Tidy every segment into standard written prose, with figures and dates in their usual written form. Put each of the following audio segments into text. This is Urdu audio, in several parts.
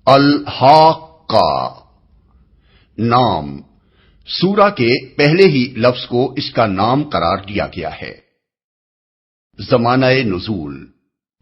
الحاقہ نام سورہ کے پہلے ہی لفظ کو اس کا نام قرار دیا گیا ہے۔ زمانہ نزول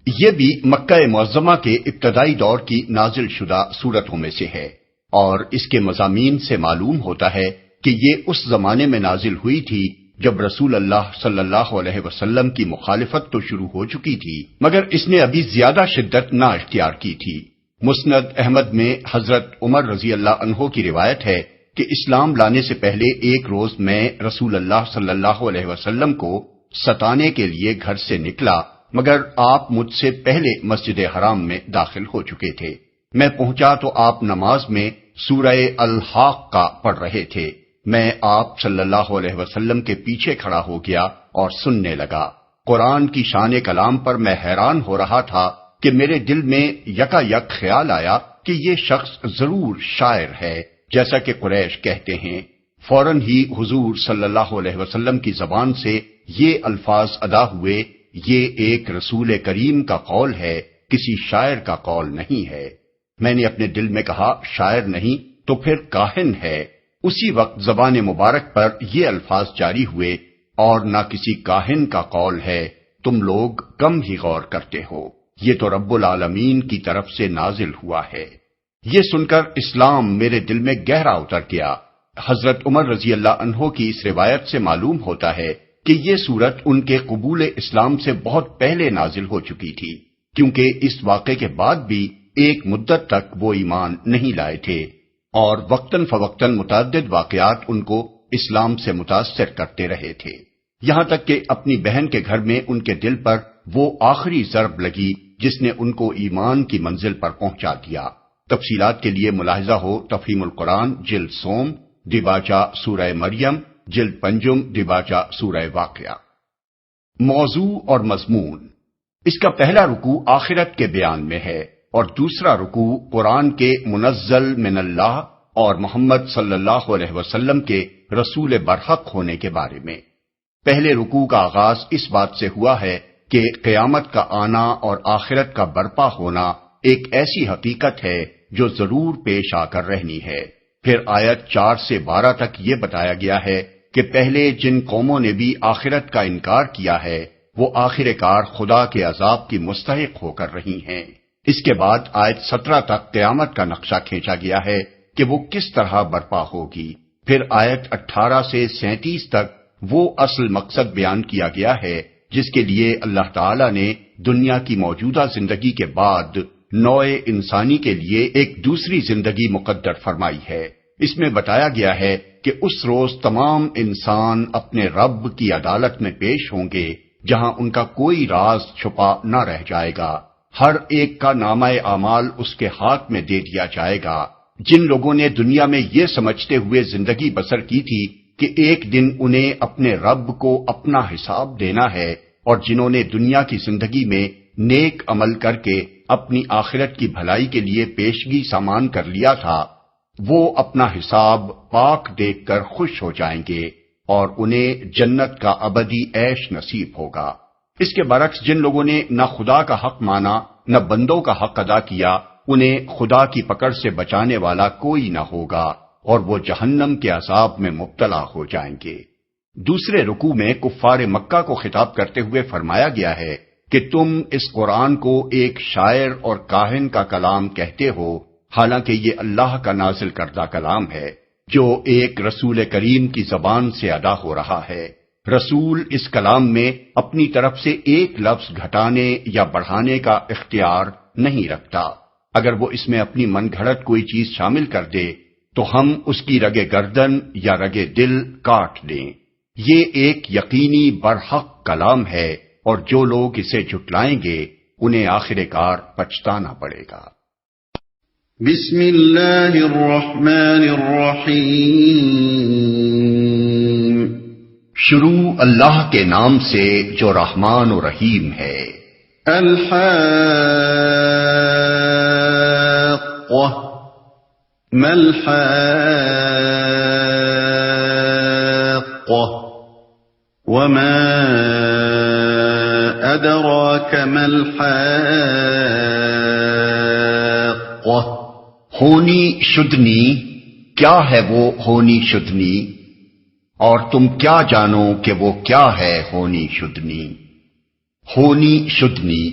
یہ بھی مکہ معظمہ کے ابتدائی دور کی نازل شدہ سورتوں میں سے ہے، اور اس کے مضامین سے معلوم ہوتا ہے کہ یہ اس زمانے میں نازل ہوئی تھی جب رسول اللہ صلی اللہ علیہ وسلم کی مخالفت تو شروع ہو چکی تھی، مگر اس نے ابھی زیادہ شدت نہ اختیار کی تھی۔ مسند احمد میں حضرت عمر رضی اللہ عنہ کی روایت ہے کہ اسلام لانے سے پہلے ایک روز میں رسول اللہ صلی اللہ علیہ وسلم کو ستانے کے لیے گھر سے نکلا، مگر آپ مجھ سے پہلے مسجد حرام میں داخل ہو چکے تھے۔ میں پہنچا تو آپ نماز میں سورہ الحاقہ پڑھ رہے تھے۔ میں آپ صلی اللہ علیہ وسلم کے پیچھے کھڑا ہو گیا اور سننے لگا۔ قرآن کی شان کلام پر میں حیران ہو رہا تھا کہ میرے دل میں یکا یک خیال آیا کہ یہ شخص ضرور شاعر ہے، جیسا کہ قریش کہتے ہیں۔ فوراً ہی حضور صلی اللہ علیہ وسلم کی زبان سے یہ الفاظ ادا ہوئے، یہ ایک رسول کریم کا قول ہے، کسی شاعر کا قول نہیں ہے۔ میں نے اپنے دل میں کہا شاعر نہیں تو پھر کاہن ہے۔ اسی وقت زبان مبارک پر یہ الفاظ جاری ہوئے، اور نہ کسی کاہن کا قول ہے، تم لوگ کم ہی غور کرتے ہو، یہ تو رب العالمین کی طرف سے نازل ہوا ہے۔ یہ سن کر اسلام میرے دل میں گہرا اتر گیا۔ حضرت عمر رضی اللہ عنہ کی اس روایت سے معلوم ہوتا ہے کہ یہ سورت ان کے قبول اسلام سے بہت پہلے نازل ہو چکی تھی، کیونکہ اس واقعے کے بعد بھی ایک مدت تک وہ ایمان نہیں لائے تھے، اور وقتاً فوقتاً متعدد واقعات ان کو اسلام سے متاثر کرتے رہے تھے، یہاں تک کہ اپنی بہن کے گھر میں ان کے دل پر وہ آخری ضرب لگی جس نے ان کو ایمان کی منزل پر پہنچا دیا۔ تفصیلات کے لیے ملاحظہ ہو تفہیم القرآن جلد سوم، دیباچہ سورہ مریم، جلد پنجم، دیباچہ سورہ واقعہ۔ موضوع اور مضمون اس کا پہلا رکوع آخرت کے بیان میں ہے، اور دوسرا رکوع قرآن کے منزل من اللہ اور محمد صلی اللہ علیہ وسلم کے رسول برحق ہونے کے بارے میں۔ پہلے رکوع کا آغاز اس بات سے ہوا ہے کہ قیامت کا آنا اور آخرت کا برپا ہونا ایک ایسی حقیقت ہے جو ضرور پیش آ کر رہنی ہے۔ پھر آیت 4 سے 12 تک یہ بتایا گیا ہے کہ پہلے جن قوموں نے بھی آخرت کا انکار کیا ہے وہ آخر کار خدا کے عذاب کی مستحق ہو کر رہی ہیں۔ اس کے بعد آیت 17 تک قیامت کا نقشہ کھینچا گیا ہے کہ وہ کس طرح برپا ہوگی۔ پھر آیت 18 سے 37 تک وہ اصل مقصد بیان کیا گیا ہے جس کے لیے اللہ تعالی نے دنیا کی موجودہ زندگی کے بعد نوع انسانی کے لیے ایک دوسری زندگی مقدر فرمائی ہے۔ اس میں بتایا گیا ہے کہ اس روز تمام انسان اپنے رب کی عدالت میں پیش ہوں گے، جہاں ان کا کوئی راز چھپا نہ رہ جائے گا۔ ہر ایک کا نامہ اعمال اس کے ہاتھ میں دے دیا جائے گا۔ جن لوگوں نے دنیا میں یہ سمجھتے ہوئے زندگی بسر کی تھی کہ ایک دن انہیں اپنے رب کو اپنا حساب دینا ہے، اور جنہوں نے دنیا کی زندگی میں نیک عمل کر کے اپنی آخرت کی بھلائی کے لیے پیشگی سامان کر لیا تھا، وہ اپنا حساب پاک دیکھ کر خوش ہو جائیں گے، اور انہیں جنت کا ابدی عیش نصیب ہوگا۔ اس کے برعکس جن لوگوں نے نہ خدا کا حق مانا نہ بندوں کا حق ادا کیا، انہیں خدا کی پکڑ سے بچانے والا کوئی نہ ہوگا، اور وہ جہنم کے عذاب میں مبتلا ہو جائیں گے۔ دوسرے رکوع میں کفار مکہ کو خطاب کرتے ہوئے فرمایا گیا ہے کہ تم اس قرآن کو ایک شاعر اور کاہن کا کلام کہتے ہو، حالانکہ یہ اللہ کا نازل کردہ کلام ہے جو ایک رسول کریم کی زبان سے ادا ہو رہا ہے۔ رسول اس کلام میں اپنی طرف سے ایک لفظ گھٹانے یا بڑھانے کا اختیار نہیں رکھتا۔ اگر وہ اس میں اپنی من گھڑت کوئی چیز شامل کر دے تو ہم اس کی رگ گردن یا رگ دل کاٹ دیں۔ یہ ایک یقینی برحق کلام ہے، اور جو لوگ اسے جھٹلائیں گے انہیں آخر کار پچھتانا پڑے گا۔ بسم اللہ الرحمن الرحیم۔ شروع اللہ کے نام سے جو رحمان و رحیم ہے۔ الحاقہ ما الحاقہ وما ادراک ما الحاقہ ہونی شدنی، کیا ہے وہ ہونی شدنی؟ اور تم کیا جانو کہ وہ کیا ہے ہونی شدنی؟ ہونی شدنی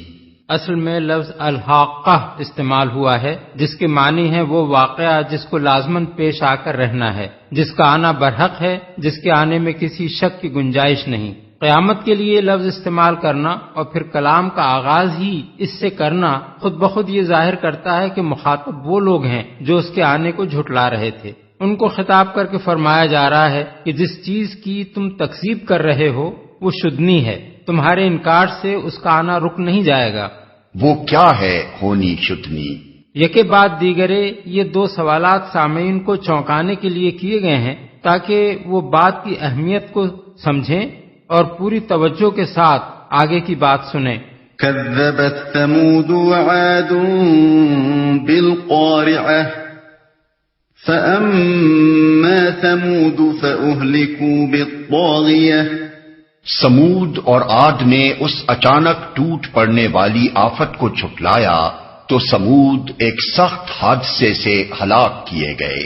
اصل میں لفظ الحاقہ استعمال ہوا ہے، جس کے معنی ہے وہ واقعہ جس کو لازماً پیش آ کر رہنا ہے، جس کا آنا برحق ہے، جس کے آنے میں کسی شک کی گنجائش نہیں۔ قیامت کے لیے لفظ استعمال کرنا اور پھر کلام کا آغاز ہی اس سے کرنا خود بخود یہ ظاہر کرتا ہے کہ مخاطب وہ لوگ ہیں جو اس کے آنے کو جھٹلا رہے تھے۔ ان کو خطاب کر کے فرمایا جا رہا ہے کہ جس چیز کی تم تکذیب کر رہے ہو وہ شدنی ہے، تمہارے انکار سے اس کا آنا رک نہیں جائے گا۔ وہ کیا ہے ہونی شدنی؟ یکے بعد دیگرے یہ دو سوالات سامعین کو چونکانے کے لیے کیے گئے ہیں تاکہ وہ بات کی اہمیت کو سمجھیں اور پوری توجہ کے ساتھ آگے کی بات سنیں۔ كذبت ثمود وعاد بالقارعة فأما ثمود فأهلكوا بالطاغية۔ سمود اور عاد نے اس اچانک ٹوٹ پڑنے والی آفت کو جھٹلایا تو سمود ایک سخت حادثے سے ہلاک کیے گئے۔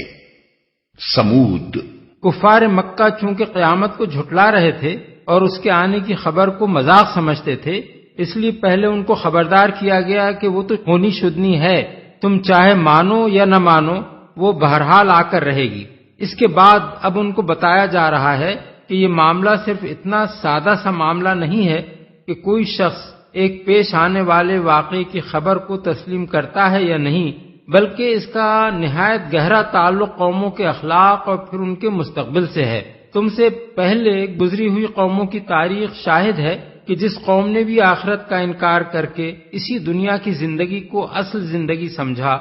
سمود کفار مکہ چونکہ قیامت کو جھٹلا رہے تھے اور اس کے آنے کی خبر کو مذاق سمجھتے تھے، اس لیے پہلے ان کو خبردار کیا گیا کہ وہ تو ہونی شدنی ہے، تم چاہے مانو یا نہ مانو وہ بہرحال آ کر رہے گی۔ اس کے بعد اب ان کو بتایا جا رہا ہے کہ یہ معاملہ صرف اتنا سادہ سا معاملہ نہیں ہے کہ کوئی شخص ایک پیش آنے والے واقعے کی خبر کو تسلیم کرتا ہے یا نہیں، بلکہ اس کا نہایت گہرا تعلق قوموں کے اخلاق اور پھر ان کے مستقبل سے ہے۔ تم سے پہلے گزری ہوئی قوموں کی تاریخ شاہد ہے کہ جس قوم نے بھی آخرت کا انکار کر کے اسی دنیا کی زندگی کو اصل زندگی سمجھا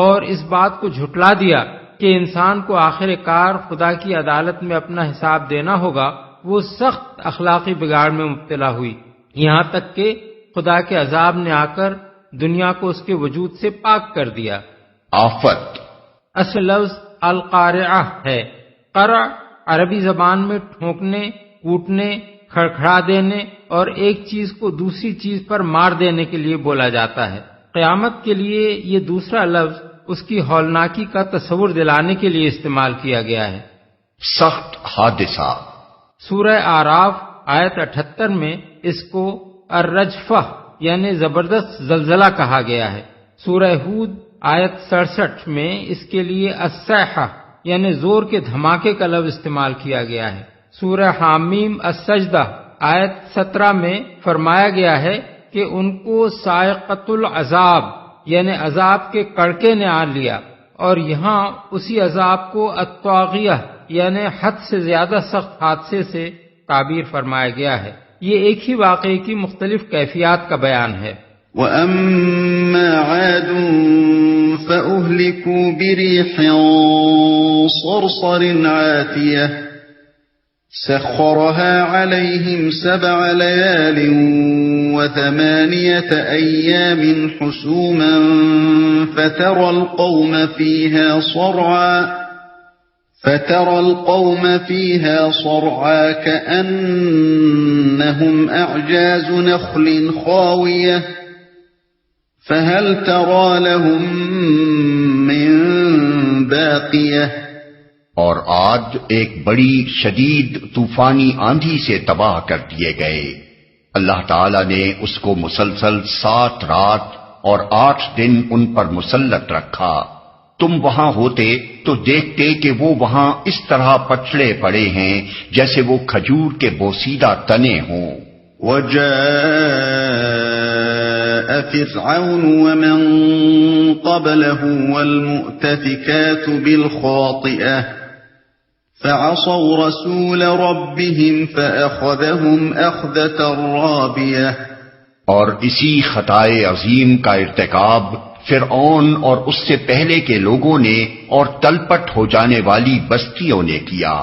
اور اس بات کو جھٹلا دیا کہ انسان کو آخر کار خدا کی عدالت میں اپنا حساب دینا ہوگا، وہ سخت اخلاقی بگاڑ میں مبتلا ہوئی، یہاں تک کہ خدا کے عذاب نے آ کر دنیا کو اس کے وجود سے پاک کر دیا۔ آفت اصل لفظ القارعہ ہے۔ قرع عربی زبان میں ٹھونکنے، کوٹنے، کھڑکھڑا دینے اور ایک چیز کو دوسری چیز پر مار دینے کے لیے بولا جاتا ہے۔ قیامت کے لیے یہ دوسرا لفظ اس کی ہولناکی کا تصور دلانے کے لیے استعمال کیا گیا ہے۔ سخت حادثہ سورہ اعراف آیت 78 میں اس کو الرجفہ یعنی زبردست زلزلہ کہا گیا ہے۔ سورہ ہود آیت 67 میں اس کے لیے الصیحہ یعنی زور کے دھماکے کا لفظ استعمال کیا گیا ہے۔ سورہ حامیم السجدہ آیت 17 میں فرمایا گیا ہے کہ ان کو صاعقۃ العذاب یعنی عذاب کے کڑکے نے آ لیا، اور یہاں اسی عذاب کو الطاغیہ یعنی حد سے زیادہ سخت حادثے سے تعبیر فرمایا گیا ہے۔ یہ ایک ہی واقعے کی مختلف کیفیات کا بیان ہے۔ وَأَمَّا عَادٌ فَأُهْلِكُوا بِرِيحٍ صَرْصَرٍ عَاتِيَةٍ سَخَّرَهَا عَلَيْهِمْ 7 لَيَالٍ و8 أَيَّامٍ حُسُومًا فَتَرَى الْقَوْمَ فِيهَا صَرْعَىٰ كَأَنَّهُمْ أَعْجَازُ نَخْلٍ خَاوِيَةٍ فَهَلْ تَرَىٰ لَهُم مِّن بَاقِيَةٍ۔ اور عاد ایک بڑی شدید طوفانی آندھی سے تباہ کر دیے گئے۔ اللہ تعالی نے اس کو مسلسل 7 رات اور 8 دن ان پر مسلط رکھا۔ تم وہاں ہوتے تو دیکھتے کہ وہ وہاں اس طرح پچھڑے پڑے ہیں جیسے وہ کھجور کے بوسیدہ تنے ہوں۔ وَجَاءَ فِرْعَوْنُ وَمَن قَبْلَهُ وَالْمُؤْتَفِكَاتُ بِالْخَاطِئَةِ فَعَصَوْا رَسُولَ رَبِّهِمْ فَأَخَذَهُمْ أَخْذَةً رَّابِيَةً۔ اور اسی خطائے عظیم کا ارتکاب فرعون اور اس سے پہلے کے لوگوں نے اور تلپٹ ہو جانے والی بستیوں نے کیا۔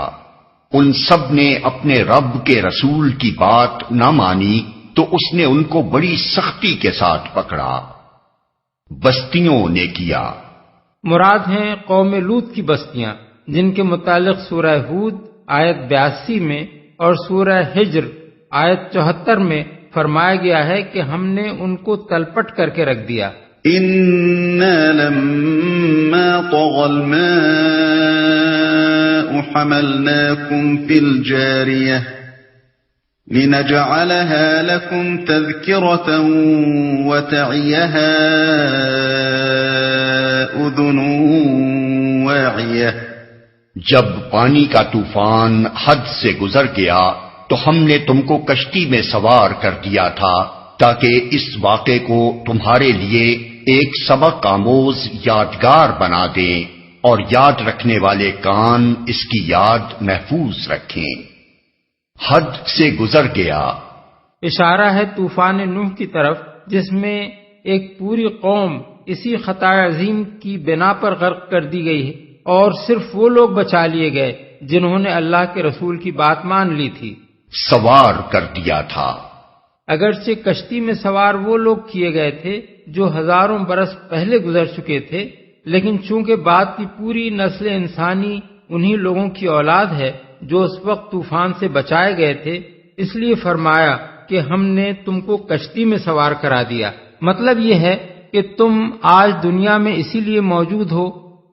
ان سب نے اپنے رب کے رسول کی بات نہ مانی تو اس نے ان کو بڑی سختی کے ساتھ پکڑا۔ بستیوں نے کیا مراد ہیں قوم لوط کی بستیاں، جن کے متعلق سورہ ہود آیت 82 میں اور سورہ ہجر آیت 74 میں فرمایا گیا ہے کہ ہم نے ان کو تلپٹ کر کے رکھ دیا۔ إنا لما طغى الماء حملناكم في الجارية لنجعلها لكم تذكرة وتعيها أذن واعية. جب پانی کا طوفان حد سے گزر گیا تو ہم نے تم کو کشتی میں سوار کر دیا تھا تاکہ اس واقعے کو تمہارے لیے ایک سبق آموز یادگار بنا دیں اور یاد رکھنے والے کان اس کی یاد محفوظ رکھیں. حد سے گزر گیا اشارہ ہے طوفان نوح کی طرف، جس میں ایک پوری قوم اسی خطا عظیم کی بنا پر غرق کر دی گئی ہے، اور صرف وہ لوگ بچا لیے گئے جنہوں نے اللہ کے رسول کی بات مان لی تھی. سوار کر دیا تھا. اگرچہ کشتی میں سوار وہ لوگ کیے گئے تھے جو ہزاروں برس پہلے گزر چکے تھے، لیکن چونکہ بعد کی پوری نسل انسانی انہی لوگوں کی اولاد ہے جو اس وقت طوفان سے بچائے گئے تھے، اس لیے فرمایا کہ ہم نے تم کو کشتی میں سوار کرا دیا. مطلب یہ ہے کہ تم آج دنیا میں اسی لیے موجود ہو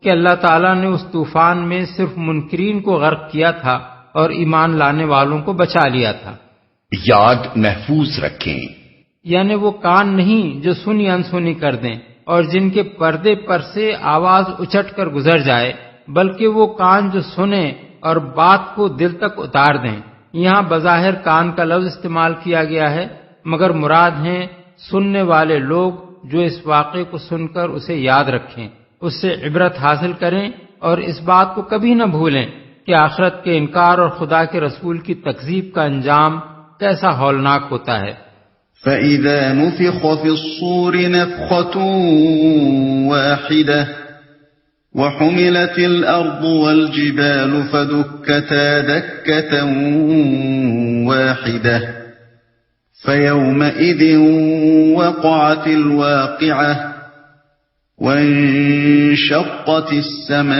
کہ اللہ تعالیٰ نے اس طوفان میں صرف منکرین کو غرق کیا تھا اور ایمان لانے والوں کو بچا لیا تھا. یاد محفوظ رکھیں، یعنی وہ کان نہیں جو سنی انسنی کر دیں اور جن کے پردے پر سے آواز اچٹ کر گزر جائے، بلکہ وہ کان جو سنیں اور بات کو دل تک اتار دیں. یہاں بظاہر کان کا لفظ استعمال کیا گیا ہے، مگر مراد ہیں سننے والے لوگ جو اس واقعے کو سن کر اسے یاد رکھیں، اس سے عبرت حاصل کریں اور اس بات کو کبھی نہ بھولیں کہ آخرت کے انکار اور خدا کے رسول کی تکذیب کا انجام کیسا ہولناک ہوتا ہے. فَإِذَا نُفِخَ فِي الصُّورِ نَفْخَةٌ وَاحِدَةٌ وَحُمِلَتِ الْأَرْضُ وَالْجِبَالُ فَدُكَّتَا دَكَّةً وَاحِدَةً فَيَوْمَئِذٍ وَقَعَتِ الْوَاقِعَةُ وَانشَقَّتِ السَّمَاءُ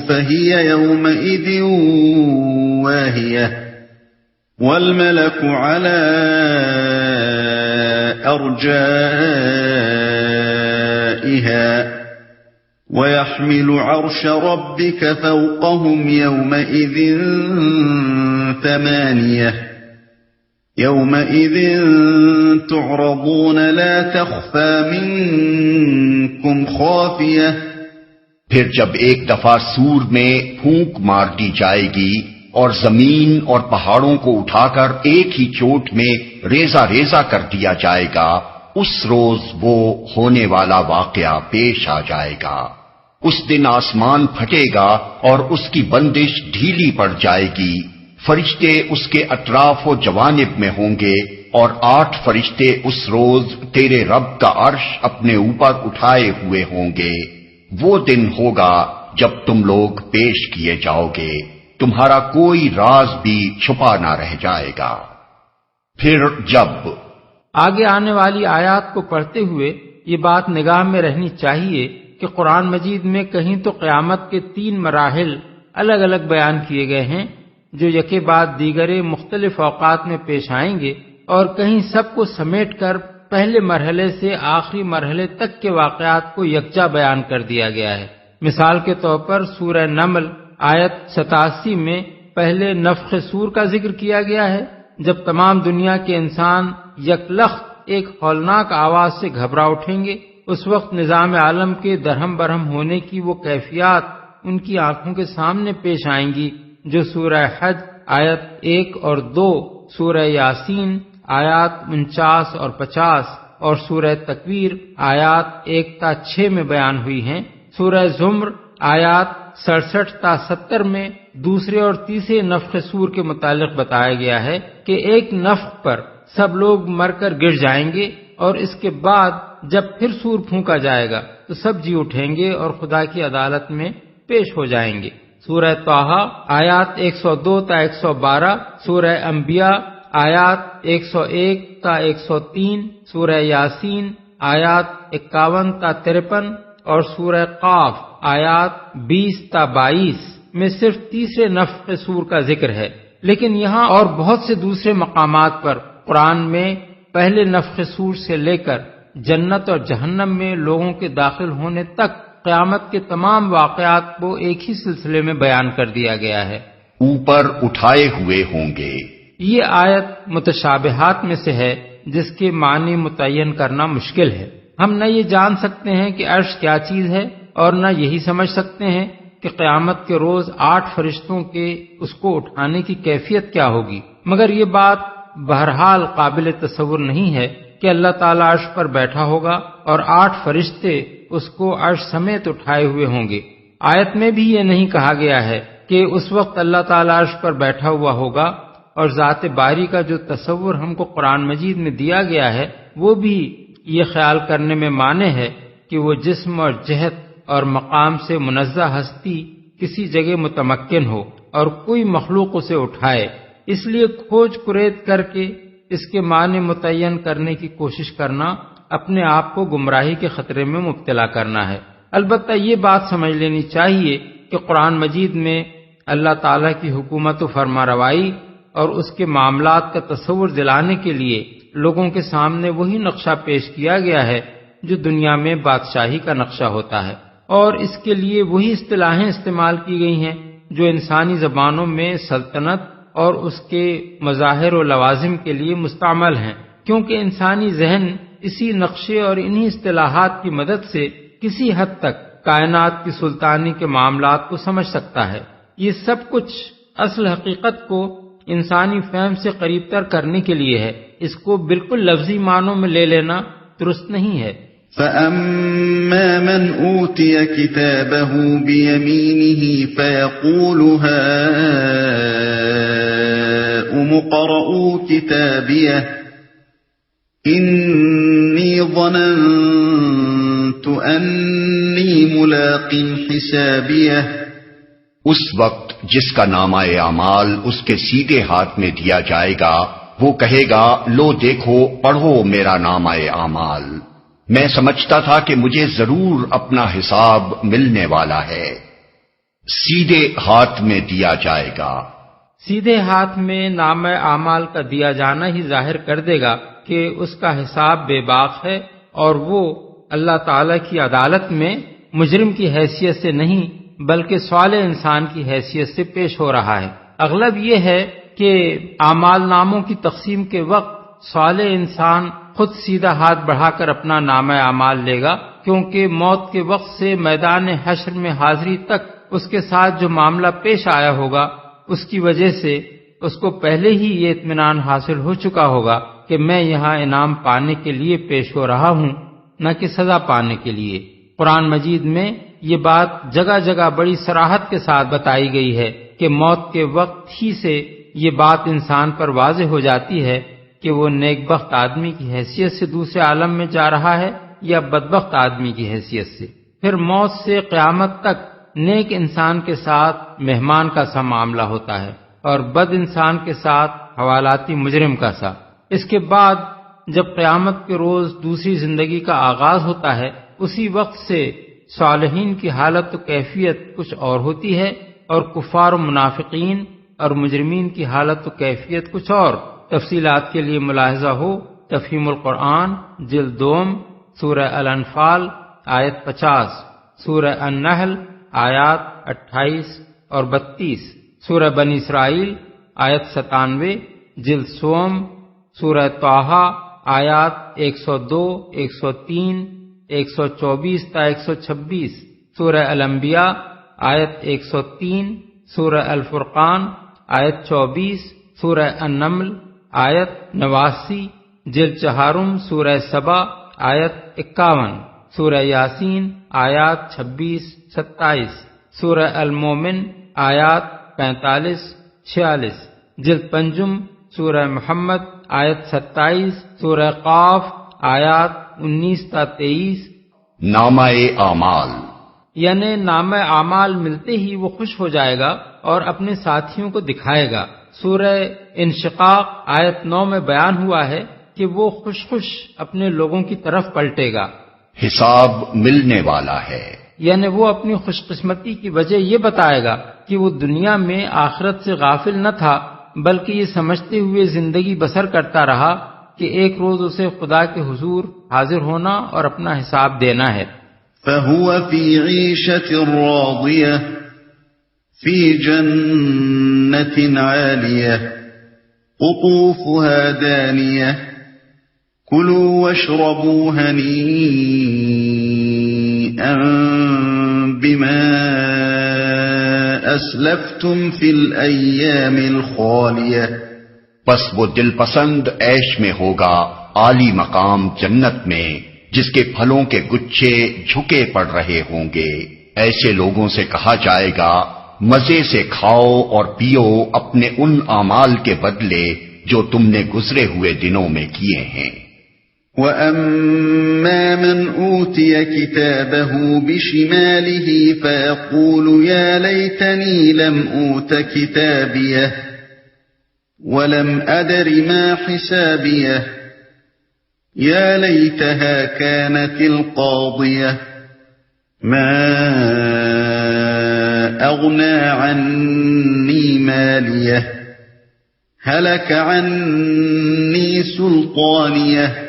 فَهِيَ يَوْمَئِذٍ واهية والملك على أرجائها ويحمل عرش ربك فوقهم يومئذ ثمانية يومئذ تعرضون لا تخفى منكم خافية. پھر جب ایک دفعہ سور میں پھونک مار دی جائے گی اور زمین اور پہاڑوں کو اٹھا کر ایک ہی چوٹ میں ریزہ ریزہ کر دیا جائے گا، اس روز وہ ہونے والا واقعہ پیش آ جائے گا. اس دن آسمان پھٹے گا اور اس کی بندش ڈھیلی پڑ جائے گی. فرشتے اس کے اطراف و جوانب میں ہوں گے اور 8 فرشتے اس روز تیرے رب کا عرش اپنے اوپر اٹھائے ہوئے ہوں گے. وہ دن ہوگا جب تم لوگ پیش کیے جاؤ گے، تمہارا کوئی راز بھی چھپا نہ رہ جائے گا. پھر جب آگے آنے والی آیات کو پڑھتے ہوئے یہ بات نگاہ میں رہنی چاہیے کہ قرآن مجید میں کہیں تو قیامت کے 3 مراحل الگ الگ بیان کیے گئے ہیں جو یکے بعد دیگرے مختلف اوقات میں پیش آئیں گے، اور کہیں سب کو سمیٹ کر پہلے مرحلے سے آخری مرحلے تک کے واقعات کو یکجا بیان کر دیا گیا ہے. مثال کے طور پر سورہ نمل آیت 87 میں پہلے نفخ صور کا ذکر کیا گیا ہے، جب تمام دنیا کے انسان یکلخت ایک ہولناک آواز سے گھبرا اٹھیں گے. اس وقت نظام عالم کے درہم برہم ہونے کی وہ کیفیات ان کی آنکھوں کے سامنے پیش آئیں گی جو سورہ حج آیت 1 اور 2، سورہ یاسین آیات 49 اور 50 اور سورہ تکویر آیات 1 تا 6 میں بیان ہوئی ہیں. سورہ زمر آیات 67 تا 70 میں دوسرے اور تیسرے نفخ صور کے متعلق بتایا گیا ہے کہ ایک نفخ پر سب لوگ مر کر گر جائیں گے اور اس کے بعد جب پھر صور پھونکا جائے گا تو سب جی اٹھیں گے اور خدا کی عدالت میں پیش ہو جائیں گے. سورہ طٰہٰ آیات 102 تا 112، سورہ انبیاء آیات 101 تا 103، سورہ یاسین آیات 51 تا 53 اور سورہ قاف آیات 20 تا 22 میں صرف تیسرے نفخ صور کا ذکر ہے. لیکن یہاں اور بہت سے دوسرے مقامات پر قرآن میں پہلے نفخ صور سے لے کر جنت اور جہنم میں لوگوں کے داخل ہونے تک قیامت کے تمام واقعات کو ایک ہی سلسلے میں بیان کر دیا گیا ہے۔ اوپر اٹھائے ہوئے ہوں گے۔ یہ آیت متشابہات میں سے ہے جس کے معنی متعین کرنا مشکل ہے۔ ہم نہ یہ جان سکتے ہیں کہ عرش کیا چیز ہے اور نہ یہی سمجھ سکتے ہیں کہ قیامت کے روز 8 فرشتوں کے اس کو اٹھانے کی کیفیت کیا ہوگی، مگر یہ بات بہرحال قابل تصور نہیں ہے کہ اللہ تعالیٰ عرش پر بیٹھا ہوگا اور 8 فرشتے اس کو عرش سمیت اٹھائے ہوئے ہوں گے۔ آیت میں بھی یہ نہیں کہا گیا ہے کہ اس وقت اللہ تعالیٰ عرش پر بیٹھا ہوا ہوگا، اور ذات باری کا جو تصور ہم کو قرآن مجید میں دیا گیا ہے وہ بھی یہ خیال کرنے میں مانے ہے کہ وہ جسم اور جہت اور مقام سے منزہ ہستی کسی جگہ متمکن ہو اور کوئی مخلوق اسے اٹھائے۔ اس لیے کھوج کرید کر کے اس کے معنی متعین کرنے کی کوشش کرنا اپنے آپ کو گمراہی کے خطرے میں مبتلا کرنا ہے۔ البتہ یہ بات سمجھ لینی چاہیے کہ قرآن مجید میں اللہ تعالیٰ کی حکومت و فرما روائی اور اس کے معاملات کا تصور دلانے کے لیے لوگوں کے سامنے وہی نقشہ پیش کیا گیا ہے جو دنیا میں بادشاہی کا نقشہ ہوتا ہے، اور اس کے لیے وہی اصطلاحیں استعمال کی گئی ہیں جو انسانی زبانوں میں سلطنت اور اس کے مظاہر و لوازم کے لیے مستعمل ہیں، کیونکہ انسانی ذہن اسی نقشے اور انہی اصطلاحات کی مدد سے کسی حد تک کائنات کی سلطانی کے معاملات کو سمجھ سکتا ہے۔ یہ سب کچھ اصل حقیقت کو انسانی فہم سے قریب تر کرنے کے لیے ہے، اس کو بالکل لفظی معنوں میں لے لینا درست نہیں ہے۔ فَأَمَّا مَنْ أُوتِيَ كِتَابَهُ بِيَمِينِهِ فَيَقُولُ هَاؤُمُ اقْرَءُوا كِتَابِيَهْ إِنِّي ظَنَنتُ أَنِّي مُلَاقٍ حِسَابِيَهْ۔ اس وقت جس کا نامہ اعمال اس کے سیدھے ہاتھ میں دیا جائے گا وہ کہے گا، لو دیکھو پڑھو میرا نامہ اعمال، میں سمجھتا تھا کہ مجھے ضرور اپنا حساب ملنے والا ہے۔ سیدھے ہاتھ میں دیا جائے گا۔ سیدھے ہاتھ میں نامہ اعمال کا دیا جانا ہی ظاہر کر دے گا کہ اس کا حساب بے باک ہے اور وہ اللہ تعالی کی عدالت میں مجرم کی حیثیت سے نہیں بلکہ صالح انسان کی حیثیت سے پیش ہو رہا ہے۔ اغلب یہ ہے کہ اعمال ناموں کی تقسیم کے وقت صالح انسان خود سیدھا ہاتھ بڑھا کر اپنا نامہ اعمال لے گا، کیونکہ موت کے وقت سے میدان حشر میں حاضری تک اس کے ساتھ جو معاملہ پیش آیا ہوگا اس کی وجہ سے اس کو پہلے ہی یہ اطمینان حاصل ہو چکا ہوگا کہ میں یہاں انعام پانے کے لیے پیش ہو رہا ہوں، نہ کہ سزا پانے کے لیے۔ قرآن مجید میں یہ بات جگہ جگہ بڑی صراحت کے ساتھ بتائی گئی ہے کہ موت کے وقت ہی سے یہ بات انسان پر واضح ہو جاتی ہے کہ وہ نیک بخت آدمی کی حیثیت سے دوسرے عالم میں جا رہا ہے یا بدبخت آدمی کی حیثیت سے۔ پھر موت سے قیامت تک نیک انسان کے ساتھ مہمان کا سا معاملہ ہوتا ہے اور بد انسان کے ساتھ حوالاتی مجرم کا سا۔ اس کے بعد جب قیامت کے روز دوسری زندگی کا آغاز ہوتا ہے، اسی وقت سے صالحین کی حالت و کیفیت کچھ اور ہوتی ہے اور کفار و منافقین اور مجرمین کی حالت و کیفیت کچھ اور۔ تفصیلات کے لیے ملاحظہ ہو تفہیم القرآن جلد 2 سورہ الانفال آیت 50، سورہ النحل آیات 28 اور 32، سورہ بنی اسرائیل آیت 97، جلد 1 سورہ طٰہٰ آیات 102، 103، 124 تا 126، سورہ الانبیاء آیت 103، سورہ الفرقان آیت 24، سورہ النمل آیت 89، جلد 4 سورہ سبا آیت 51، سورہ یاسین آیات 26، 27، سورہ المومن آیات 45، 46، جلد 5 سورہ محمد آیت 27، سورہ قاف آیات 19 تا 23۔ نامہ اعمال یعنی نامہ اعمال ملتے ہی وہ خوش ہو جائے گا اور اپنے ساتھیوں کو دکھائے گا۔ سورہ انشقاق آیت 9 میں بیان ہوا ہے کہ وہ خوش خوش اپنے لوگوں کی طرف پلٹے گا۔ حساب ملنے والا ہے، یعنی وہ اپنی خوش قسمتی کی وجہ یہ بتائے گا کہ وہ دنیا میں آخرت سے غافل نہ تھا بلکہ یہ سمجھتے ہوئے زندگی بسر کرتا رہا کہ ایک روز اسے خدا کے حضور حاضر ہونا اور اپنا حساب دینا ہے۔ فهو في عيشة راضية في جنة عالية قطوفها دانية كلوا واشربوا هنيئا بما أسلفتم في الأيام الخالية۔ پس وہ دل پسند عیش میں ہوگا عالی مقام جنت میں، جس کے پھلوں کے گچھے جھکے پڑ رہے ہوں گے۔ ایسے لوگوں سے کہا جائے گا مزے سے کھاؤ اور پیو اپنے ان اعمال کے بدلے جو تم نے گزرے ہوئے دنوں میں کیے ہیں۔ وَأَمَّا مَنْ أُوتِيَ كِتَابَهُ بِشِمَالِهِ فَيَقُولُ يَا لَيْتَنِي لَمْ أُوتَ كِتَابِيَهْ وَلَمْ أَدْرِ مَا حِسَابِيَهْ يَا لَيْتَهَا كَانَتِ الْقَاضِيَةَ مَا أَغْنَى عَنِّي مَالِيَهْ هَلَكَ عَنِّي سُلْطَانِيَهْ۔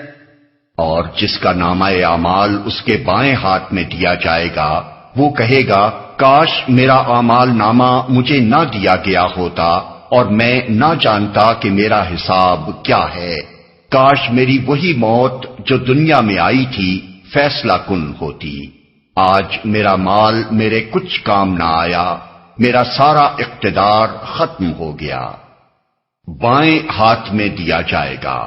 اور جس کا نامہ اعمال اس کے بائیں ہاتھ میں دیا جائے گا وہ کہے گا کاش میرا اعمال نامہ مجھے نہ دیا گیا ہوتا اور میں نہ جانتا کہ میرا حساب کیا ہے۔ کاش میری وہی موت جو دنیا میں آئی تھی فیصلہ کن ہوتی۔ آج میرا مال میرے کچھ کام نہ آیا، میرا سارا اقتدار ختم ہو گیا۔ بائیں ہاتھ میں دیا جائے گا۔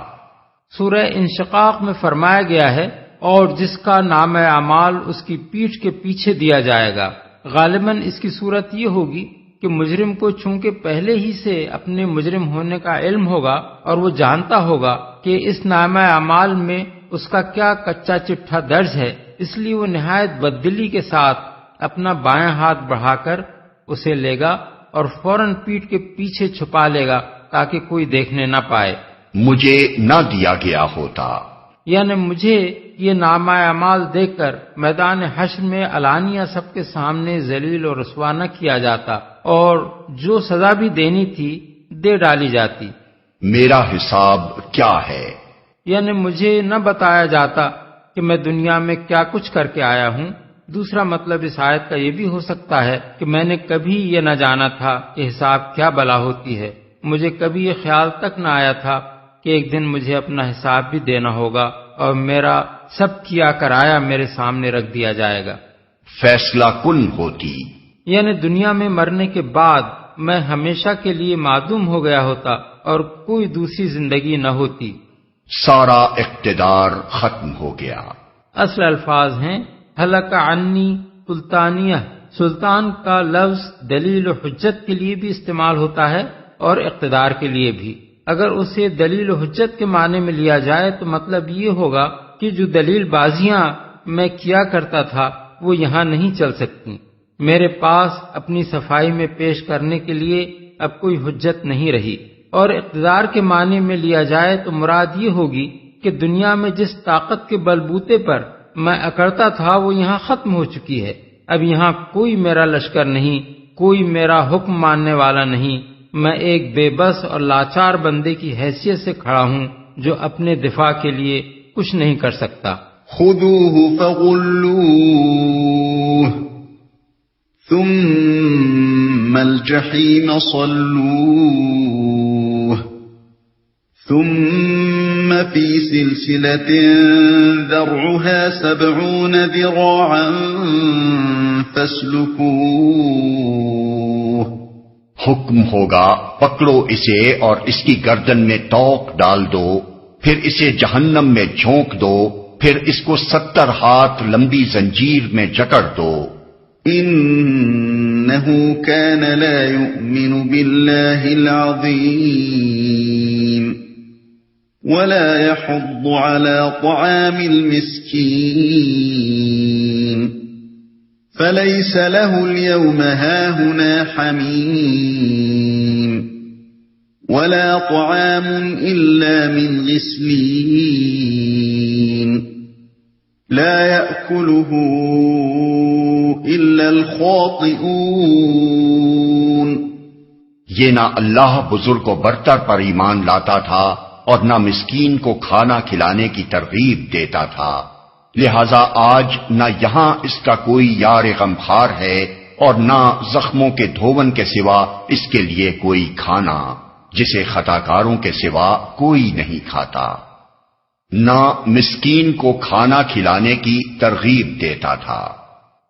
سورہ انشقاق میں فرمایا گیا ہے اور جس کا نام اعمال اس کی پیٹھ کے پیچھے دیا جائے گا۔ غالباً اس کی صورت یہ ہوگی کہ مجرم کو چونکہ پہلے ہی سے اپنے مجرم ہونے کا علم ہوگا اور وہ جانتا ہوگا کہ اس نامہ اعمال میں اس کا کیا کچا چٹھا درج ہے، اس لیے وہ نہایت بددلی کے ساتھ اپنا بائیں ہاتھ بڑھا کر اسے لے گا اور فوراً پیٹھ کے پیچھے چھپا لے گا تاکہ کوئی دیکھنے نہ پائے۔ مجھے نہ دیا گیا ہوتا، یعنی مجھے یہ نامہ اعمال دے کر میدان حشر میں علانیہ سب کے سامنے ذلیل و رسوا نہ کیا جاتا اور جو سزا بھی دینی تھی دے ڈالی جاتی۔ میرا حساب کیا ہے؟ یعنی مجھے نہ بتایا جاتا کہ میں دنیا میں کیا کچھ کر کے آیا ہوں۔ دوسرا مطلب اس آیت کا یہ بھی ہو سکتا ہے کہ میں نے کبھی یہ نہ جانا تھا کہ حساب کیا بلا ہوتی ہے، مجھے کبھی یہ خیال تک نہ آیا تھا کہ ایک دن مجھے اپنا حساب بھی دینا ہوگا اور میرا سب کیا کرایا میرے سامنے رکھ دیا جائے گا۔ فیصلہ کن ہوتی، یعنی دنیا میں مرنے کے بعد میں ہمیشہ کے لیے معدوم ہو گیا ہوتا اور کوئی دوسری زندگی نہ ہوتی۔ سارا اقتدار ختم ہو گیا۔ اصل الفاظ ہیں ہلک عنی سلطانیہ۔ سلطان کا لفظ دلیل و حجت کے لیے بھی استعمال ہوتا ہے اور اقتدار کے لیے بھی۔ اگر اسے دلیل و حجت کے معنی میں لیا جائے تو مطلب یہ ہوگا کہ جو دلیل بازیاں میں کیا کرتا تھا وہ یہاں نہیں چل سکتی۔ میرے پاس اپنی صفائی میں پیش کرنے کے لیے اب کوئی حجت نہیں رہی۔ اور اقتدار کے معنی میں لیا جائے تو مراد یہ ہوگی کہ دنیا میں جس طاقت کے بلبوتے پر میں اکڑتا تھا وہ یہاں ختم ہو چکی ہے۔ اب یہاں کوئی میرا لشکر نہیں، کوئی میرا حکم ماننے والا نہیں۔ میں ایک بے بس اور لاچار بندے کی حیثیت سے کھڑا ہوں جو اپنے دفاع کے لیے کچھ نہیں کر سکتا۔ خذوه فغلوه ثم الجحیم صلوه ثم في سلسلة ذرعها 70 ذراعا فاسلكوه۔ حکم ہوگا پکڑو اسے اور اس کی گردن میں توق ڈال دو، پھر اسے جہنم میں جھونک دو، پھر اس کو 70 ہاتھ لمبی زنجیر میں جکڑ دو۔ إنه كان لا يؤمن بالله العظيم ولا يحض على طعام المسكين فليس له اليوم هاهنا حميم ولا طعام إلا من غسلين لا يأكله إلا الخاطئون۔ یہ نہ اللہ بزرگ و برتر پر ایمان لاتا تھا اور نہ مسکین کو کھانا کھلانے کی ترغیب دیتا تھا، لہذا آج نہ یہاں اس کا کوئی یار غمخوار ہے اور نہ زخموں کے دھون کے سوا اس کے لیے کوئی کھانا جسے خطاکاروں کے سوا کوئی نہیں کھاتا، نہ مسکین کو کھانا کھلانے کی ترغیب دیتا تھا۔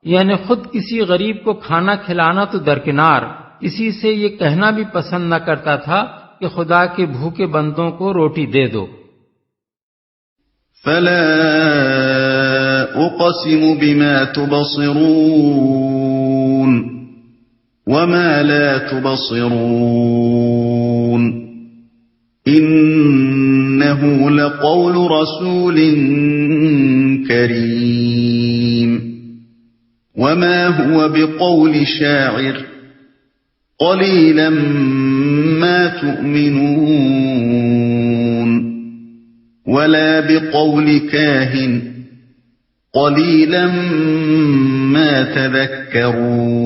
یعنی خود کسی غریب کو کھانا کھلانا تو درکنار، کسی سے یہ کہنا بھی پسند نہ کرتا تھا کہ خدا کے بھوکے بندوں کو روٹی دے دو۔ فلا اقسم بما تبصرون وما لا تبصرون انه لقول رسول کریم وما هو بقول شاعر قليلا ما تؤمنون ولا بقول كاهن قليلا ما تذكرون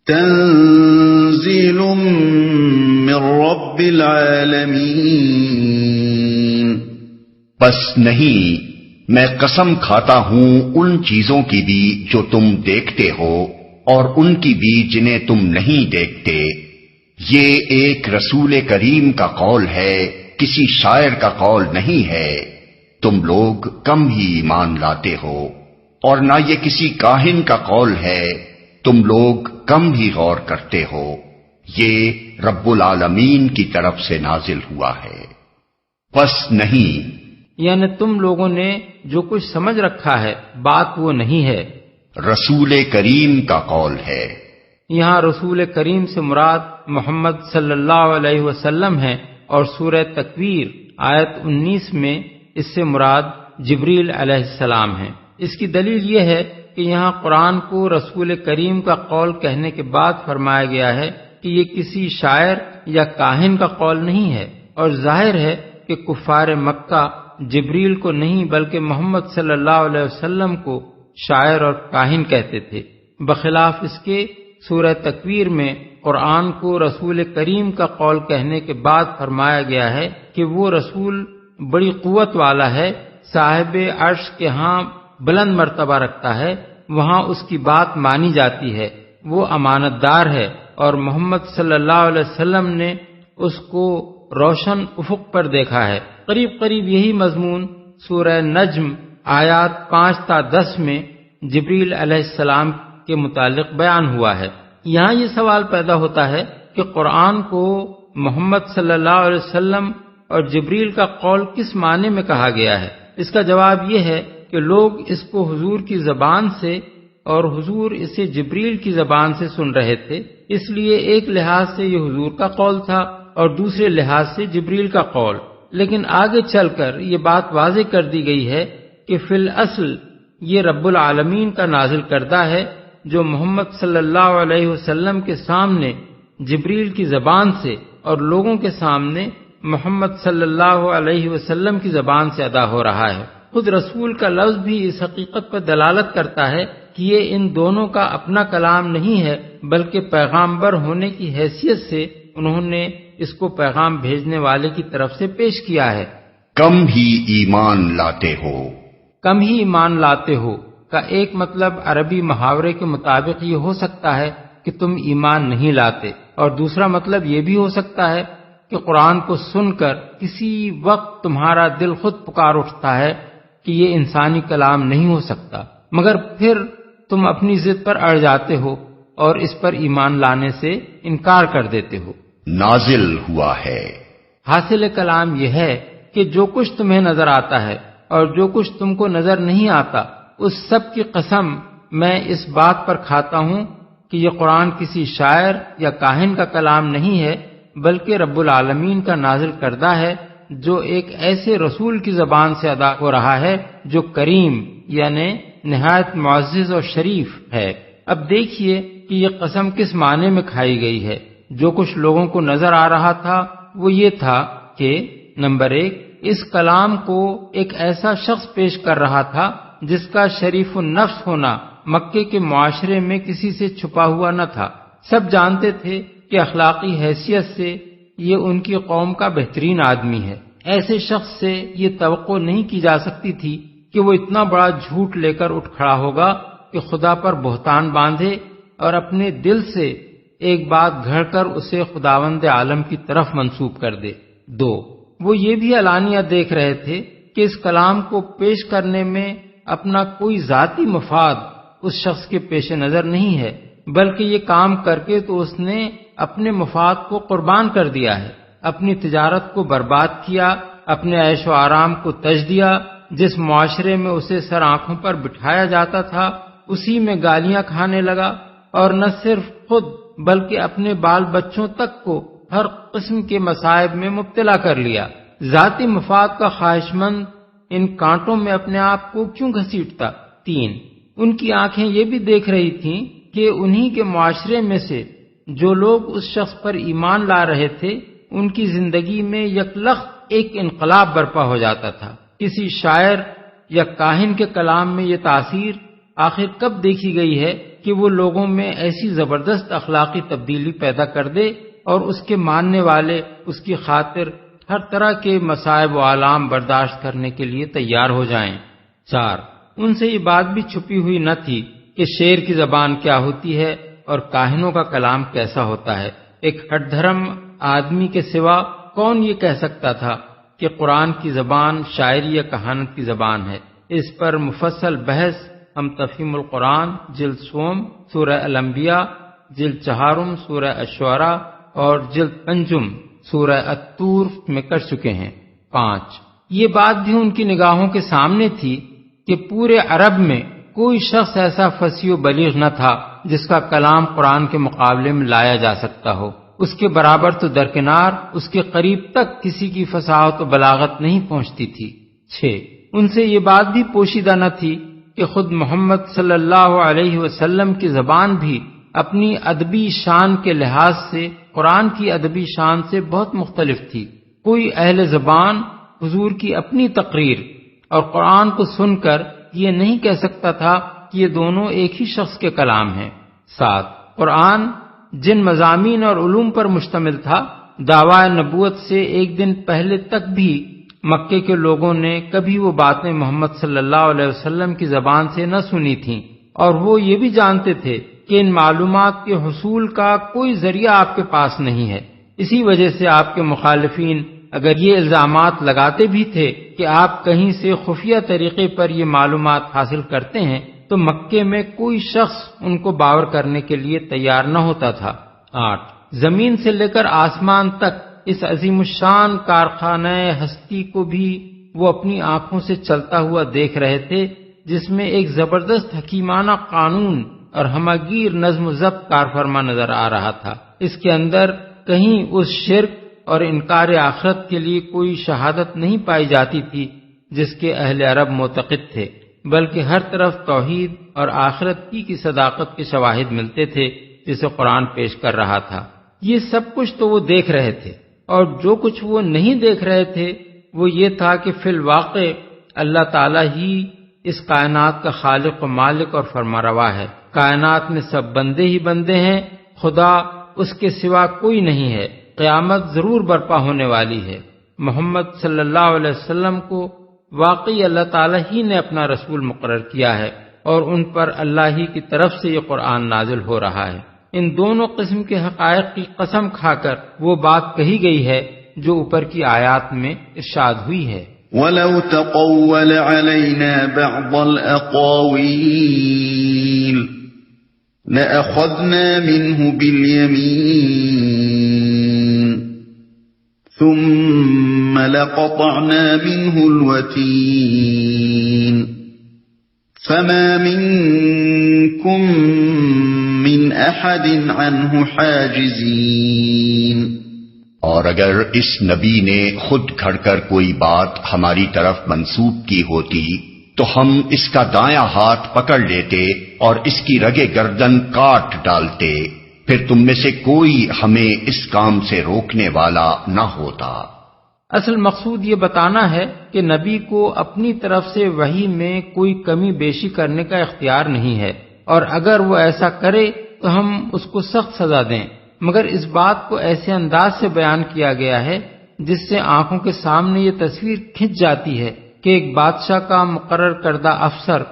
تنزيل من رب العالمين۔ بس نہیں، میں قسم کھاتا ہوں ان چیزوں کی بھی جو تم دیکھتے ہو اور ان کی بھی جنہیں تم نہیں دیکھتے، یہ ایک رسول کریم کا قول ہے، کسی شاعر کا قول نہیں ہے، تم لوگ کم ہی ایمان لاتے ہو، اور نہ یہ کسی کاہن کا قول ہے، تم لوگ کم ہی غور کرتے ہو، یہ رب العالمین کی طرف سے نازل ہوا ہے۔ پس نہیں، یعنی تم لوگوں نے جو کچھ سمجھ رکھا ہے بات وہ نہیں ہے، رسول کریم کا قول ہے۔ یہاں رسول کریم سے مراد محمد صلی اللہ علیہ وسلم ہے، اور سورہ تکویر آیت 19 میں اس سے مراد جبریل علیہ السلام ہیں۔ اس کی دلیل یہ ہے کہ یہاں قرآن کو رسول کریم کا قول کہنے کے بعد فرمایا گیا ہے کہ یہ کسی شاعر یا کاہن کا قول نہیں ہے، اور ظاہر ہے کہ کفار مکہ جبریل کو نہیں بلکہ محمد صلی اللہ علیہ وسلم کو شاعر اور کاہن کہتے تھے۔ بخلاف اس کے سورہ تکویر میں قرآن کو رسول کریم کا قول کہنے کے بعد فرمایا گیا ہے کہ وہ رسول بڑی قوت والا ہے، صاحب عرش کے ہاں بلند مرتبہ رکھتا ہے، وہاں اس کی بات مانی جاتی ہے، وہ امانت دار ہے، اور محمد صلی اللہ علیہ وسلم نے اس کو روشن افق پر دیکھا ہے۔ قریب قریب یہی مضمون سورہ نجم آیات 5 تا 10 میں جبریل علیہ السلام کے متعلق بیان ہوا ہے۔ یہاں یہ سوال پیدا ہوتا ہے کہ قرآن کو محمد صلی اللہ علیہ وسلم اور جبریل کا قول کس معنی میں کہا گیا ہے؟ اس کا جواب یہ ہے کہ لوگ اس کو حضور کی زبان سے اور حضور اسے جبریل کی زبان سے سن رہے تھے، اس لیے ایک لحاظ سے یہ حضور کا قول تھا اور دوسرے لحاظ سے جبریل کا قول۔ لیکن آگے چل کر یہ بات واضح کر دی گئی ہے کہ فی الاصل یہ رب العالمین کا نازل کردہ ہے، جو محمد صلی اللہ علیہ وسلم کے سامنے جبریل کی زبان سے اور لوگوں کے سامنے محمد صلی اللہ علیہ وسلم کی زبان سے ادا ہو رہا ہے۔ خود رسول کا لفظ بھی اس حقیقت پر دلالت کرتا ہے کہ یہ ان دونوں کا اپنا کلام نہیں ہے، بلکہ پیغامبر ہونے کی حیثیت سے انہوں نے اس کو پیغام بھیجنے والے کی طرف سے پیش کیا ہے۔ کم ہی ایمان لاتے ہو، کم ہی ایمان لاتے ہو کا ایک مطلب عربی محاورے کے مطابق یہ ہو سکتا ہے کہ تم ایمان نہیں لاتے، اور دوسرا مطلب یہ بھی ہو سکتا ہے کہ قرآن کو سن کر کسی وقت تمہارا دل خود پکار اٹھتا ہے کہ یہ انسانی کلام نہیں ہو سکتا، مگر پھر تم اپنی ضد پر اڑ جاتے ہو اور اس پر ایمان لانے سے انکار کر دیتے ہو۔ نازل ہوا ہے۔ حاصل کلام یہ ہے کہ جو کچھ تمہیں نظر آتا ہے اور جو کچھ تم کو نظر نہیں آتا، اس سب کی قسم میں اس بات پر کھاتا ہوں کہ یہ قرآن کسی شاعر یا کاہن کا کلام نہیں ہے، بلکہ رب العالمین کا نازل کردہ ہے، جو ایک ایسے رسول کی زبان سے ادا ہو رہا ہے جو کریم یعنی نہایت معزز اور شریف ہے۔ اب دیکھیے کہ یہ قسم کس معنی میں کھائی گئی ہے۔ جو کچھ لوگوں کو نظر آ رہا تھا وہ یہ تھا کہ نمبر 1، اس کلام کو ایک ایسا شخص پیش کر رہا تھا جس کا شریف النفس ہونا مکے کے معاشرے میں کسی سے چھپا ہوا نہ تھا۔ سب جانتے تھے کہ اخلاقی حیثیت سے یہ ان کی قوم کا بہترین آدمی ہے۔ ایسے شخص سے یہ توقع نہیں کی جا سکتی تھی کہ وہ اتنا بڑا جھوٹ لے کر اٹھ کھڑا ہوگا کہ خدا پر بہتان باندھے اور اپنے دل سے ایک بات گھڑ کر اسے خداوند عالم کی طرف منسوب کر دے۔ 2، وہ یہ بھی علانیہ دیکھ رہے تھے کہ اس کلام کو پیش کرنے میں اپنا کوئی ذاتی مفاد اس شخص کے پیش نظر نہیں ہے، بلکہ یہ کام کر کے تو اس نے اپنے مفاد کو قربان کر دیا ہے، اپنی تجارت کو برباد کیا، اپنے عیش و آرام کو تج دیا، جس معاشرے میں اسے سر آنکھوں پر بٹھایا جاتا تھا اسی میں گالیاں کھانے لگا، اور نہ صرف خود بلکہ اپنے بال بچوں تک کو ہر قسم کے مصائب میں مبتلا کر لیا۔ ذاتی مفاد کا خواہش مند ان کانٹوں میں اپنے آپ کو کیوں گھسیٹتا؟ 3، ان کی آنکھیں یہ بھی دیکھ رہی تھیں کہ انہی کے معاشرے میں سے جو لوگ اس شخص پر ایمان لا رہے تھے ان کی زندگی میں یکلخت ایک انقلاب برپا ہو جاتا تھا۔ کسی شاعر یا کاہن کے کلام میں یہ تاثیر آخر کب دیکھی گئی ہے کہ وہ لوگوں میں ایسی زبردست اخلاقی تبدیلی پیدا کر دے اور اس کے ماننے والے اس کی خاطر ہر طرح کے مصائب و آلام برداشت کرنے کے لیے تیار ہو جائیں۔ 4، ان سے یہ بات بھی چھپی ہوئی نہ تھی کہ شعر کی زبان کیا ہوتی ہے اور کاہنوں کا کلام کیسا ہوتا ہے۔ ایک ہٹ دھرم آدمی کے سوا کون یہ کہہ سکتا تھا کہ قرآن کی زبان شاعری یا کہانت کی زبان ہے؟ اس پر مفصل بحث ہم تفہیم القرآن جلد سوم سورہ الانبیاء، جلد چہارم سورہ الشعراء اور جلد پنجم سورہ الطور میں کر چکے ہیں۔ 5، یہ بات بھی ان کی نگاہوں کے سامنے تھی کہ پورے عرب میں کوئی شخص ایسا فصیح و بلیغ نہ تھا جس کا کلام قرآن کے مقابلے میں لایا جا سکتا ہو۔ اس کے برابر تو درکنار اس کے قریب تک کسی کی فصاحت و بلاغت نہیں پہنچتی تھی۔ 6، ان سے یہ بات بھی پوشیدہ نہ تھی کہ خود محمد صلی اللہ علیہ وسلم کی زبان بھی اپنی ادبی شان کے لحاظ سے قرآن کی ادبی شان سے بہت مختلف تھی۔ کوئی اہل زبان حضور کی اپنی تقریر اور قرآن کو سن کر یہ نہیں کہہ سکتا تھا کہ یہ دونوں ایک ہی شخص کے کلام ہیں۔ 7، قرآن جن مضامین اور علوم پر مشتمل تھا، دعوی نبوت سے ایک دن پہلے تک بھی مکے کے لوگوں نے کبھی وہ باتیں محمد صلی اللہ علیہ وسلم کی زبان سے نہ سنی تھیں، اور وہ یہ بھی جانتے تھے کہ ان معلومات کے حصول کا کوئی ذریعہ آپ کے پاس نہیں ہے۔ اسی وجہ سے آپ کے مخالفین اگر یہ الزامات لگاتے بھی تھے کہ آپ کہیں سے خفیہ طریقے پر یہ معلومات حاصل کرتے ہیں تو مکے میں کوئی شخص ان کو باور کرنے کے لیے تیار نہ ہوتا تھا۔ 8، زمین سے لے کر آسمان تک اس عظیم الشان کارخانہ ہستی کو بھی وہ اپنی آنکھوں سے چلتا ہوا دیکھ رہے تھے، جس میں ایک زبردست حکیمانہ قانون اور ہماگیر نظم و ضبط کار فرما نظر آ رہا تھا۔ اس کے اندر کہیں اس شرک اور انکار آخرت کے لیے کوئی شہادت نہیں پائی جاتی تھی جس کے اہل عرب معتقد تھے، بلکہ ہر طرف توحید اور آخرت کی صداقت کے شواہد ملتے تھے جسے قرآن پیش کر رہا تھا۔ یہ سب کچھ تو وہ دیکھ رہے تھے، اور جو کچھ وہ نہیں دیکھ رہے تھے وہ یہ تھا کہ فی الواقع اللہ تعالیٰ ہی اس کائنات کا خالق و مالک اور فرماروا ہے۔ کائنات میں سب بندے ہی بندے ہیں، خدا اس کے سوا کوئی نہیں ہے۔ قیامت ضرور برپا ہونے والی ہے۔ محمد صلی اللہ علیہ وسلم کو واقعی اللہ تعالیٰ ہی نے اپنا رسول مقرر کیا ہے، اور ان پر اللہ ہی کی طرف سے یہ قرآن نازل ہو رہا ہے۔ ان دونوں قسم کے حقائق کی قسم کھا کر وہ بات کہی گئی ہے جو اوپر کی آیات میں ارشاد ہوئی ہے۔ وَلَوْ تَقَوَّلَ عَلَيْنَا بَعْضَ الْأَقَاوِيلِ لَأَخَذْنَا مِنْهُ بِالْيَمِينِ ثُمَّ لَقَطَعْنَا مِنْهُ الْوَتِينَ فَمَا مِنْكُمْ مِنْ أَحَدٍ عَنْهُ حَاجِزِينَ۔ اور اگر اس نبی نے خود کھڑ کر کوئی بات ہماری طرف منسوب کی ہوتی تو ہم اس کا دایاں ہاتھ پکڑ لیتے اور اس کی رگے گردن کاٹ ڈالتے، پھر تم میں سے کوئی ہمیں اس کام سے روکنے والا نہ ہوتا۔ اصل مقصود یہ بتانا ہے کہ نبی کو اپنی طرف سے وحی میں کوئی کمی بیشی کرنے کا اختیار نہیں ہے، اور اگر وہ ایسا کرے تو ہم اس کو سخت سزا دیں۔ مگر اس بات کو ایسے انداز سے بیان کیا گیا ہے جس سے آنکھوں کے سامنے یہ تصویر کھنچ جاتی ہے کہ ایک بادشاہ کا مقرر کردہ افسر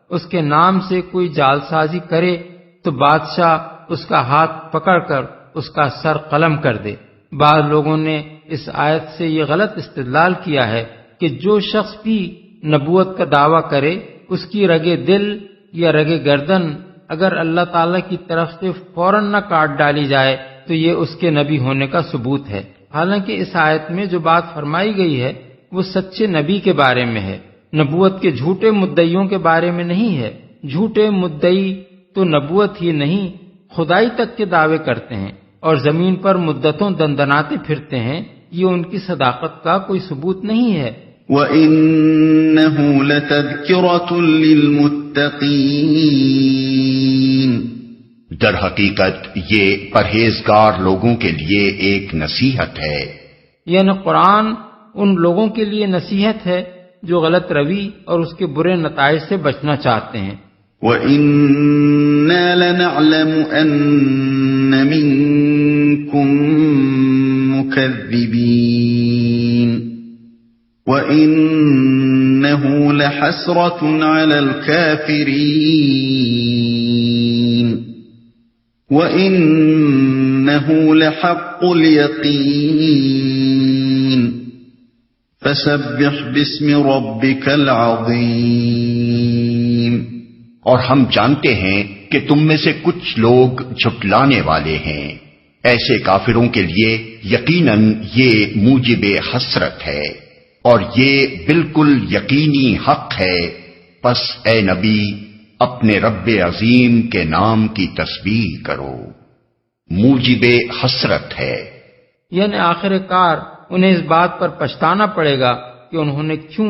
اس کے نام سے کوئی جعلسازی کرے تو بادشاہ اس کا ہاتھ پکڑ کر اس کا سر قلم کر دے۔ بعض لوگوں نے اس آیت سے یہ غلط استدلال کیا ہے کہ جو شخص بھی نبوت کا دعویٰ کرے اس کی رگ دل یا رگ گردن اگر اللہ تعالی کی طرف سے فوراً نہ کاٹ ڈالی جائے تو یہ اس کے نبی ہونے کا ثبوت ہے، حالانکہ اس آیت میں جو بات فرمائی گئی ہے وہ سچے نبی کے بارے میں ہے، نبوت کے جھوٹے مدعیوں کے بارے میں نہیں ہے۔ جھوٹے مدعی تو نبوت ہی نہیں خدائی تک کے دعوے کرتے ہیں اور زمین پر مدتوں دندناتے پھرتے ہیں، یہ ان کی صداقت کا کوئی ثبوت نہیں ہے۔ وَإِنَّهُ لَتَذْكِرَةٌ لِّلْمُتَّقِينَ، در حقیقت یہ پرہیزگار لوگوں کے لیے ایک نصیحت ہے، یعنی قرآن ان لوگوں کے لیے نصیحت ہے جو غلط روی اور اس کے برے نتائج سے بچنا چاہتے ہیں۔ وَإِنَّا لَنَعْلَمُ أَنَّ مِنكُم مُّكَذِّبِينَ وَإِنَّهُ لَحَسْرَةٌ عَلَى الْكَافِرِينَ وَإِنَّهُ لَحَقُّ الْيَقِينِ فَسَبِّحْ بِاسْمِ رَبِّكَ الْعَظِيمِ۔ اور ہم جانتے ہیں کہ تم میں سے کچھ لوگ جھٹلانے والے ہیں، ایسے کافروں کے لیے یقیناً یہ موجب حسرت ہے اور یہ بالکل یقینی حق ہے، پس اے نبی اپنے رب عظیم کے نام کی تسبیح کرو، موجب حسرت ہے، یعنی آخر کار انہیں اس بات پر پچھتانا پڑے گا کہ انہوں نے کیوں